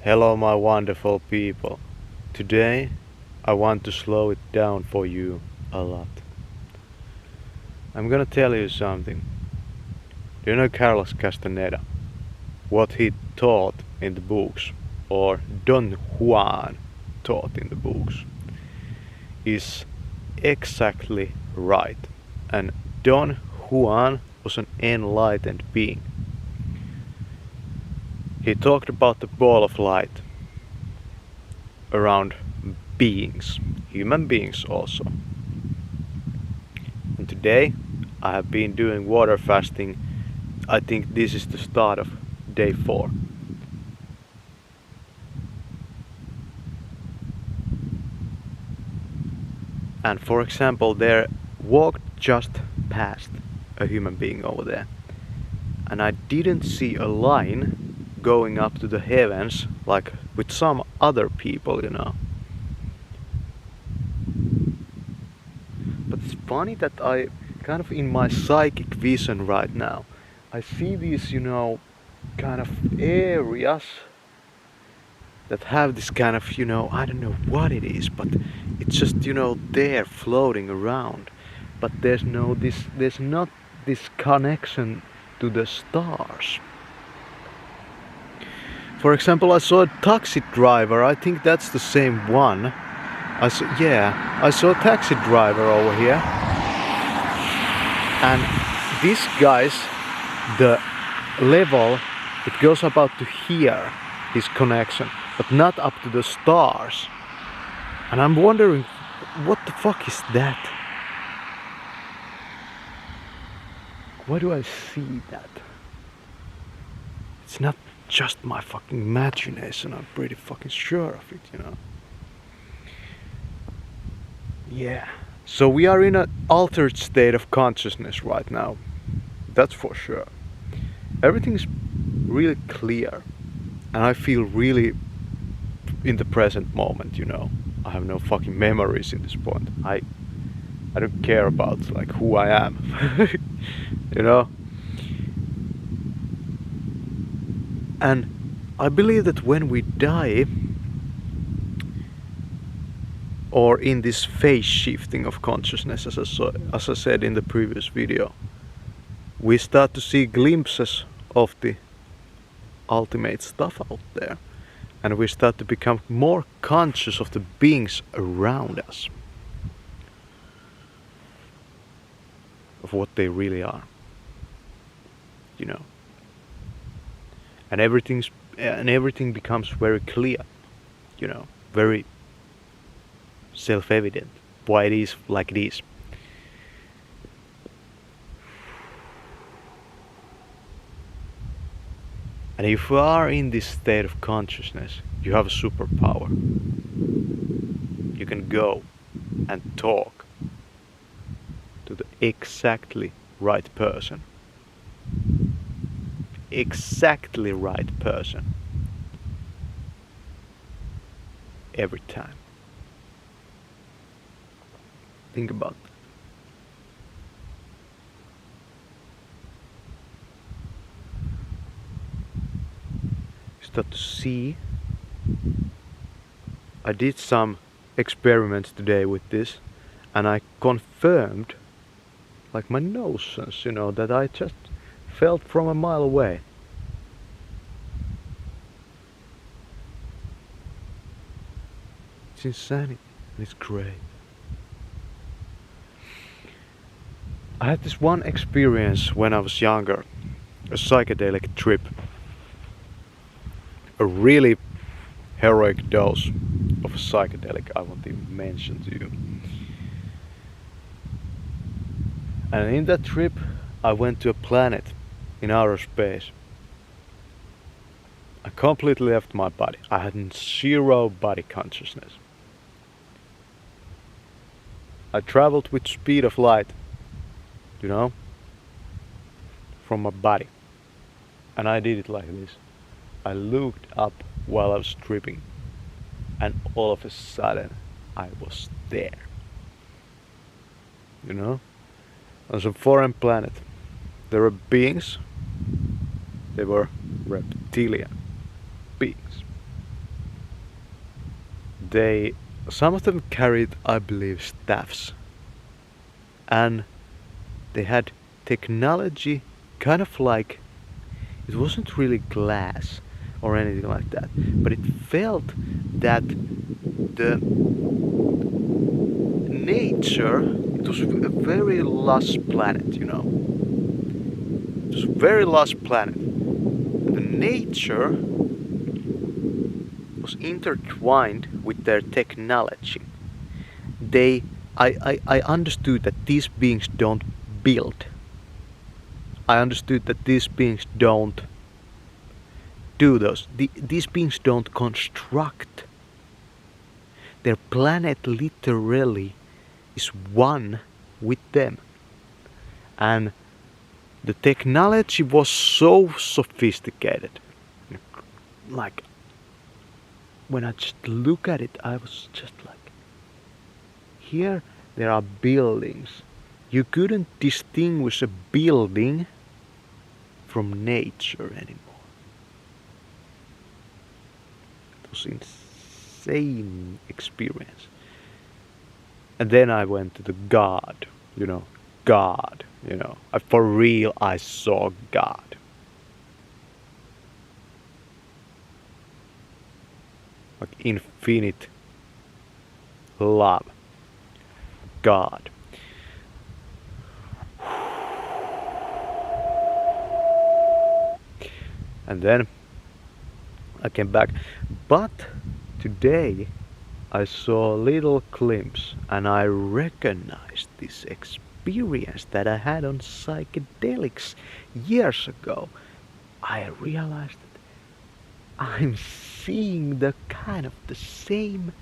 Hello, my wonderful people. Today, I want to slow it down for you a lot. I'm gonna tell you something. Do you know Carlos Castaneda? What he taught in the books, or Don Juan taught in the books, is exactly right. And Don Juan was an enlightened being. He talked about the ball of light around beings, human beings also. And today I have been doing water fasting. I think this is the start of day 4. And for example, there walked just past a human being over there. And I didn't see a line going up to the heavens like with some other people, But it's funny that I kind of in my psychic vision right now, I see these, kind of areas that have this kind of, I don't know what it is, but it's just, there floating around. But there's not this connection to the stars. For example, I saw a taxi driver. I think that's the same one. I saw a taxi driver over here. And this guy's, the level, it goes about to here, his connection, but not up to the stars. And I'm wondering, what the fuck is that? Why do I see that? It's not just my fucking imagination, I'm pretty fucking sure of it, Yeah. So we are in an altered state of consciousness right now. That's for sure. Everything's really clear. And I feel really in the present moment, I have no fucking memories in this point. I don't care about like who I am. And I believe that when we die, or in this phase shifting of consciousness, as I said in the previous video, we start to see glimpses of the ultimate stuff out there. And we start to become more conscious of the beings around us. Of what they really are. And everything becomes very clear, very self-evident why it is like it is. And if you are in this state of consciousness, you have a superpower. You can go and talk to the exactly right person. Exactly right person. Every time. Think about that. You start to see. I did some experiments today with this, and I confirmed, like my notions, that I just felt from a mile away. It's insanity, and it's great. I had this one experience when I was younger, a psychedelic trip. A really heroic dose of a psychedelic I want to mention to you. And in that trip I went to a planet in outer space. I completely left my body. I had zero body consciousness. I traveled with speed of light, from my body. And I did it like this. I looked up while I was tripping, and all of a sudden I was there. On some foreign planet. There were beings. They were reptilian beings. They, some of them carried, I believe, staffs, and they had technology kind of like, it wasn't really glass or anything like that, but it felt that the nature, it was a very lush planet, you know. It was a very lush planet. The nature was intertwined with their technology. They, I understood that these beings don't build. I understood that these beings don't do those. These beings don't construct. Their planet literally is one with them. And the technology was so sophisticated. Like, when I just look at it, I was just like, here there are buildings. You couldn't distinguish a building from nature anymore. It was insane experience. And then I went to the God, you know, God, you know. For real, I saw God. Like infinite love. God. And then I came back. But today I saw a little glimpse and I recognized this experience that I had on psychedelics years ago. I realized that I'm seeing the kind of the same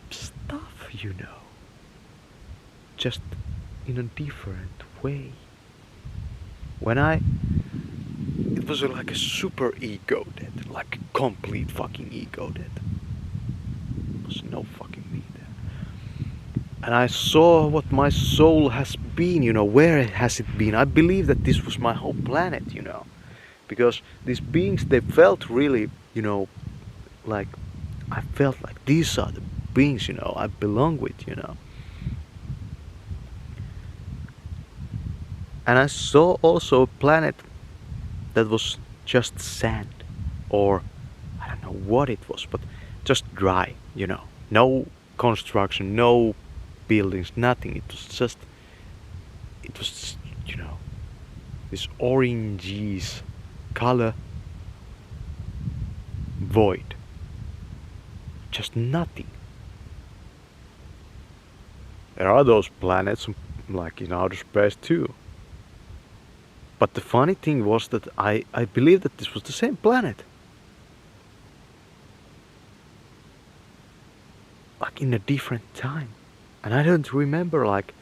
stuff, you know, just in a different way. It was like a super ego death, like a complete fucking ego death. There was no fucking me there. And I saw what my soul has been, you know, where has it been. I believe that this was my whole planet, you know, because these beings, they felt really, you know, like, I felt like these are the beings, you know, I belong with, you know. And I saw also a planet that was just sand, or I don't know what it was, but just dry, you know. No construction, no buildings, nothing. It was, you know, this oranges color void. Just nothing. There are those planets like in outer space too. But the funny thing was that I believe that this was the same planet. Like in a different time. And I don't remember, like,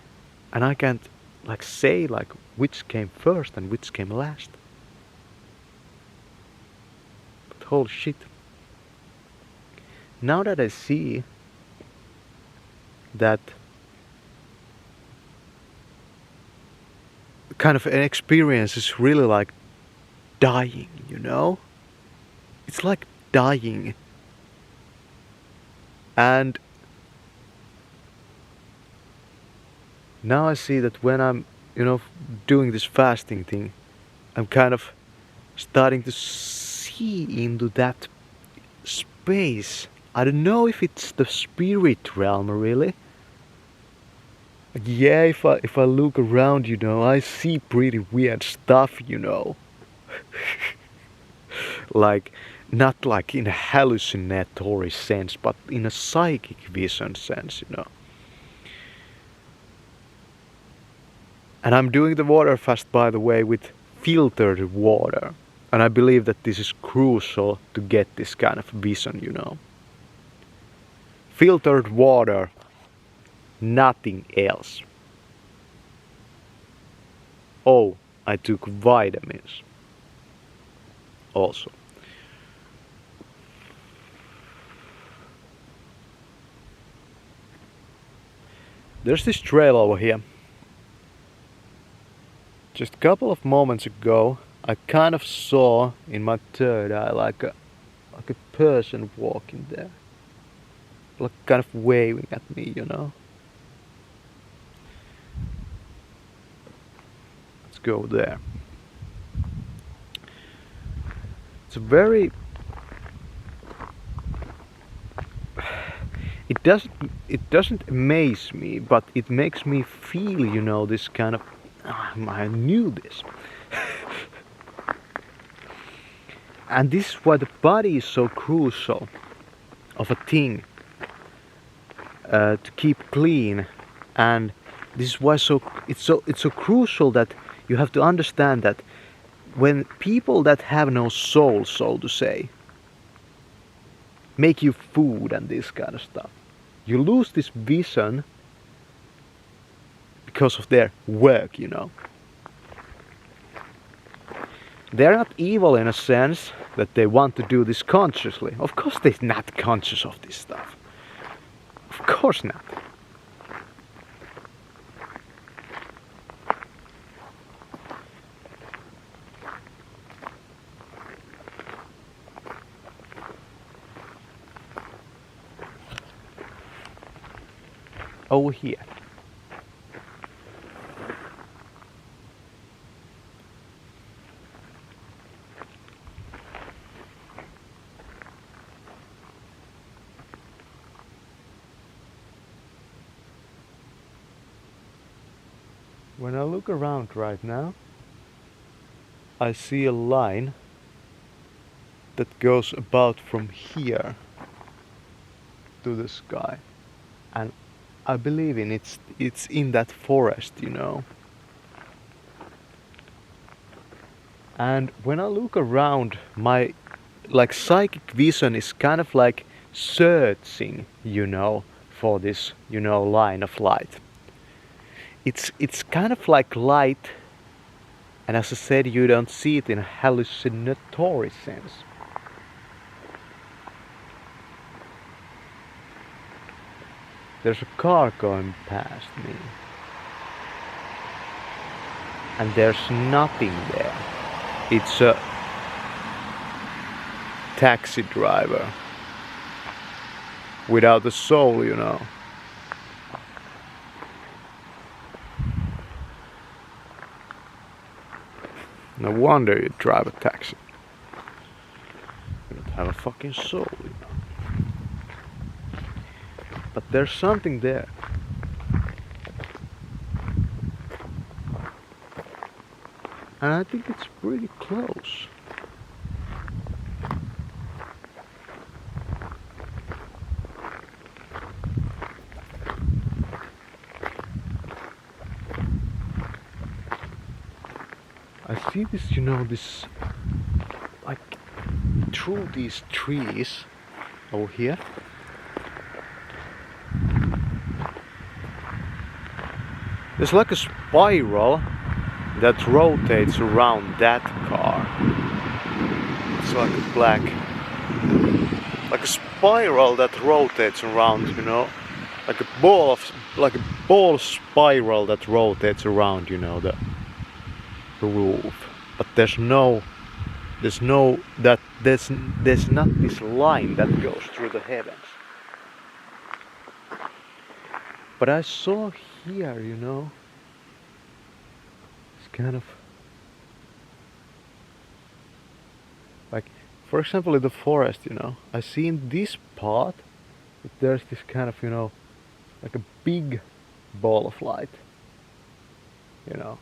and I can't like say like which came first and which came last. But holy shit. Now that I see that kind of an experience is really like dying, you know? It's like dying. And now I see that when I'm, you know, doing this fasting thing, I'm kind of starting to see into that space. I don't know if it's the spirit realm really. Yeah, if I look around, you know, I see pretty weird stuff, you know. Like, not like in a hallucinatory sense, but in a psychic vision sense, you know. And I'm doing the water fast, by the way, with filtered water. And I believe that this is crucial to get this kind of vision, you know. Filtered water. Nothing else. Oh, I took vitamins also. There's this trail over here. Just a couple of moments ago, I kind of saw in my third eye like a person walking there. like kind of waving at me, you know. Let's go there. It's a very it doesn't amaze me, but it makes me feel, you know, this kind of I knew this. And this is why the body is so crucial of a thing to keep clean, and this is why it's so crucial that you have to understand that when people that have no soul, so to say, make you food and this kind of stuff, you lose this vision because of their work, you know. They're not evil in a sense that they want to do this consciously. Of course they're not conscious of this stuff. Of course not. Over here. When I look around right now, I see a line that goes about from here to the sky, and I believe in it's in that forest, you know. And when I look around, my like psychic vision is kind of like searching, you know, for this, you know, line of light. It's kind of like light, and as I said, you don't see it in a hallucinatory sense. There's a car going past me, and there's nothing there. It's a taxi driver without a soul, you know. No wonder you drive a taxi. You don't have a fucking soul, you know. But there's something there. And I think it's pretty close. I see this, you know, this, like, through these trees over here. There's like a spiral that rotates around that car. It's like a black, like a spiral that rotates around, you know, like a ball spiral that rotates around, you know, the roof. But there's not this line that goes through the heavens. But I saw here, you know, it's kind of like, for example, in the forest, you know, I see in this part that there's this kind of, you know, like a big ball of light, you know,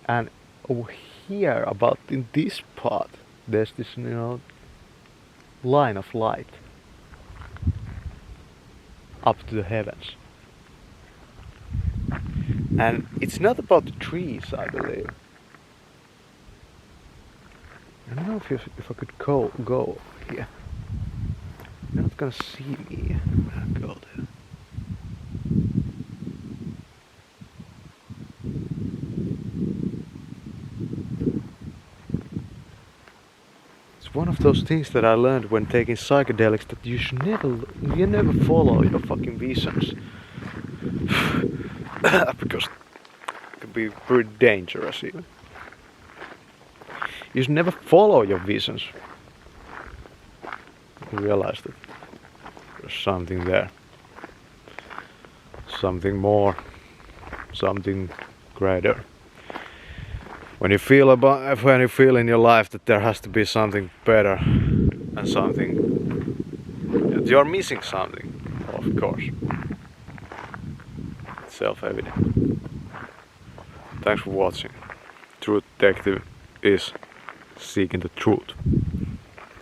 and over here, about in this part, there's this, you know, line of light up to the heavens. And it's not about the trees, I believe. I don't know if I could go here. You're not gonna see me when I go there. It's one of those things that I learned when taking psychedelics, that you never follow your fucking visions. Because it can be pretty dangerous even. You should never follow your visions. You realize that there's something there. something more, something greater. When you feel in your life that there has to be something better and something, that you're missing something, of course, it's self-evident. Thanks for watching. Truth Detective is seeking the truth.